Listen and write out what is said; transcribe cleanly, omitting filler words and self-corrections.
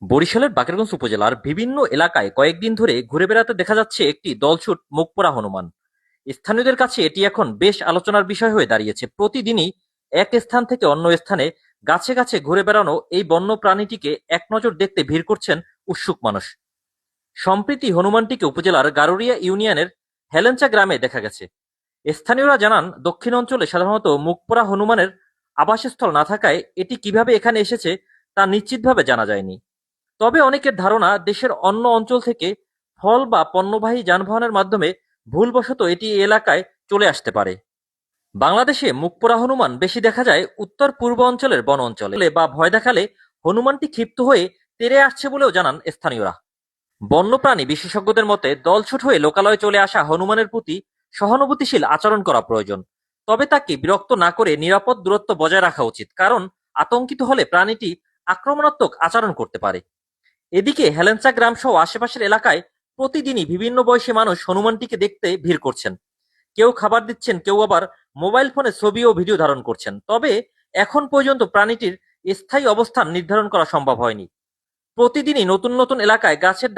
বরিশালের বাকেরগঞ্জ উপজেলার বিভিন্ন এলাকায় কয়েকদিন ধরে ঘুরে বেড়াতে দেখা যাচ্ছে একটি দলছুট মুখপোড়া হনুমান। স্থানীয়দের কাছে এটি এখন বেশ আলোচনার বিষয় হয়ে দাঁড়িয়েছে। প্রতিদিনই এক স্থান থেকে অন্য স্থানে গাছে গাছে ঘুরে বেড়ানো এই বন্য প্রাণীটিকে এক নজর দেখতে ভিড় করছেন উৎসুক মানুষ। সম্প্রতি হনুমানটিকে উপজেলার গারুরিয়া ইউনিয়নের হেলেঞ্চা গ্রামে দেখা গেছে। স্থানীয়রা জানান, দক্ষিণ অঞ্চলে সাধারণত মুখপোড়া হনুমানের আবাসস্থল না থাকায় এটি কিভাবে এখানে এসেছে তা নিশ্চিতভাবে জানা যায়নি। তবে অনেকের ধারণা, দেশের অন্য অঞ্চল থেকে ফল বা পণ্যবাহী যানবাহনের মাধ্যমে ভুলবশত এটি এই এলাকায় চলে আসতে পারে। বাংলাদেশে মুখপোড়া হনুমান বেশি দেখা যায় উত্তর পূর্ব অঞ্চলের বন অঞ্চলে বা ভয় দেখালে হনুমানটি ক্ষিপ্ত হয়ে তেড়ে আসছে বলেও জানান স্থানীয়রা। বন্যপ্রাণী বিশেষজ্ঞদের মতে, দলছুট হয়ে লোকালয়ে চলে আসা হনুমানের প্রতি সহানুভূতিশীল আচরণ করা প্রয়োজন। তবে তাকে বিরক্ত না করে নিরাপদ দূরত্ব বজায় রাখা উচিত, কারণ আতঙ্কিত হলে প্রাণীটি আক্রমণাত্মক আচরণ করতে পারে। এদিকে হেলেঞ্চা গ্রাম সহ আশেপাশের এলাকায় প্রতিদিনই বিভিন্ন বয়সী মানুষ হনুমানটিকে দেখতে ভিড় করছেন। কেউ খাবার দিচ্ছেন, কেউ আবার মোবাইল ফোনে ছবি ও ভিডিও ধারণ করছেন। তবে এখন পর্যন্ত প্রাণীটির স্থায়ী অবস্থান নির্ধারণ করা সম্ভব হয়নি। প্রতিদিনই নতুন নতুন এলাকায় গাছের